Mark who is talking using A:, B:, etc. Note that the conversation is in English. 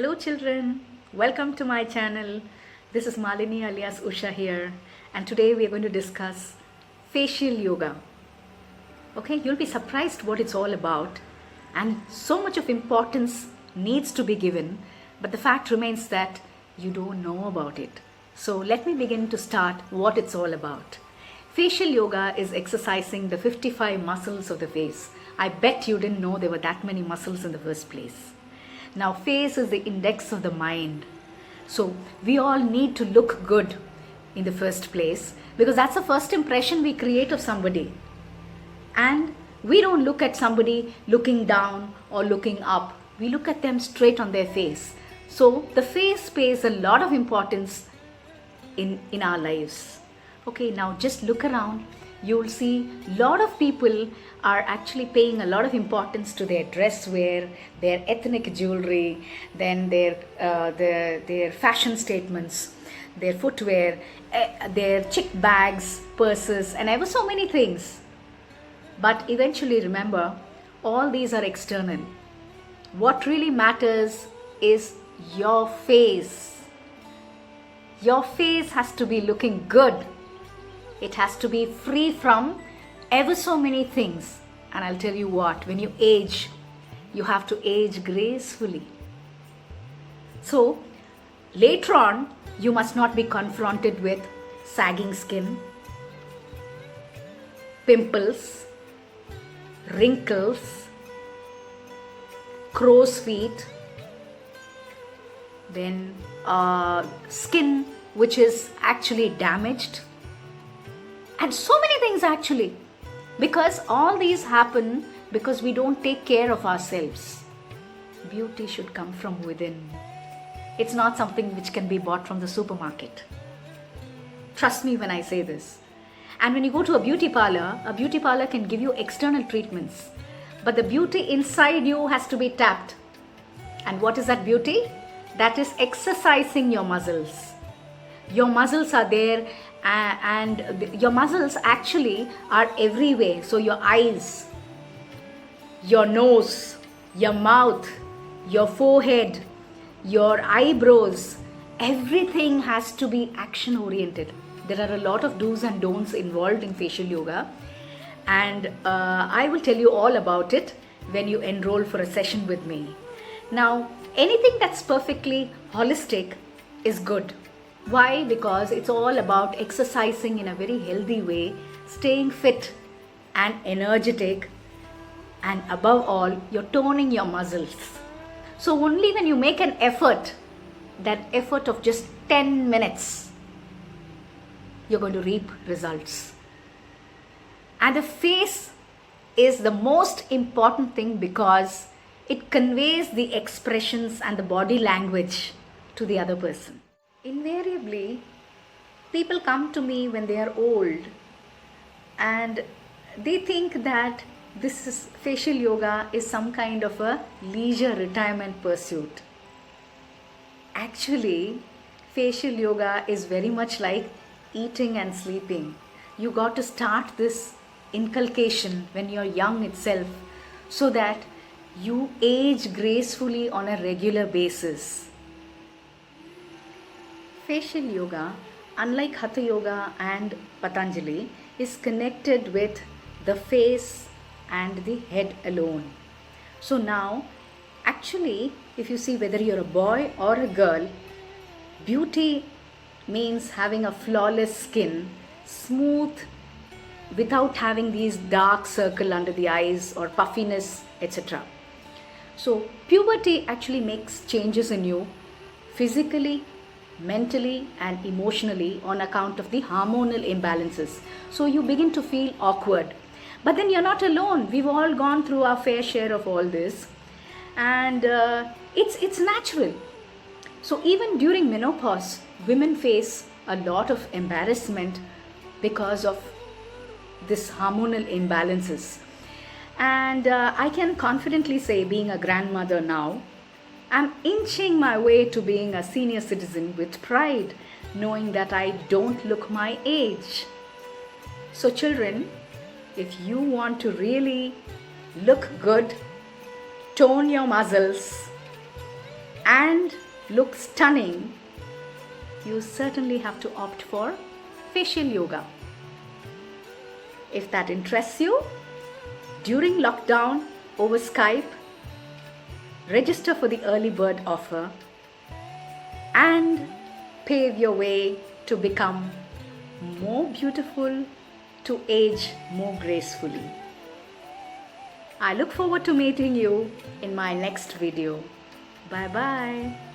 A: Hello children, welcome to my channel. This is Malini alias Usha here, and today we are going to discuss facial yoga. Okay, you'll be surprised what it's all about, and so much of importance needs to be given, but the fact remains that you don't know about it. So let me begin to start what it's all about. Facial yoga is exercising the 55 muscles of the face. I bet you didn't know there were that many muscles in the first place. Now, face is the index of the mind. So we all need to look good in the first place because that's the first impression we create of somebody. And we don't look at somebody looking down or looking up. We look at them straight on their face. So the face pays a lot of importance in our lives. Okay, now just look around. You'll see a lot of people are actually paying a lot of importance to their dress wear, their ethnic jewelry, then their fashion statements, their footwear, their chic bags, purses, and ever so many things. But eventually remember, all these are external. What really matters is your face. Your face has to be looking good. It has to be free from ever so many things. And I'll tell you what, when you age, you have to age gracefully. So later on, you must not be confronted with sagging skin, pimples, wrinkles, crow's feet, then skin which is actually damaged, and so many things actually, because all these happen because we don't take care of ourselves. Beauty should come from within. It's not something which can be bought from the supermarket. Trust me when I say this. And when you go to a beauty parlor can give you external treatments, but the beauty inside you has to be tapped. And what is that beauty? That is exercising your muscles. Your muscles are there, and your muscles actually are everywhere. So your eyes, your nose, your mouth, your forehead, your eyebrows, everything has to be action oriented. There are a lot of do's and don'ts involved in facial yoga, and I will tell you all about it when you enroll for a session with me. Now, anything that's perfectly holistic is good. Why? Because it's all about exercising in a very healthy way, staying fit and energetic, and above all, you're toning your muscles. So only when you make an effort, that effort of just 10 minutes, you're going to reap results. And the face is the most important thing because it conveys the expressions and the body language to the other person. Invariably, people come to me when they are old and they think that facial yoga is some kind of a leisure retirement pursuit. Actually, facial yoga is very much like eating and sleeping. You got to start this inculcation when you're young itself so that you age gracefully on a regular basis. Facial yoga, unlike Hatha Yoga and Patanjali, is connected with the face and the head alone. So now, actually, if you see whether you're a boy or a girl, beauty means having a flawless skin, smooth, without having these dark circle under the eyes or puffiness, etc. So puberty actually makes changes in you physically, mentally and emotionally on account of the hormonal imbalances. So you begin to feel awkward. But then you're not alone. We've all gone through our fair share of all this, and it's natural. So even during menopause, women face a lot of embarrassment because of this hormonal imbalances. And I can confidently say, being a grandmother now, I'm inching my way to being a senior citizen with pride, knowing that I don't look my age. So children, if you want to really look good, tone your muscles, and look stunning, you certainly have to opt for facial yoga. If that interests you, during lockdown over Skype, register for the early bird offer and pave your way to become more beautiful, to age more gracefully. I look forward to meeting you in my next video. Bye bye.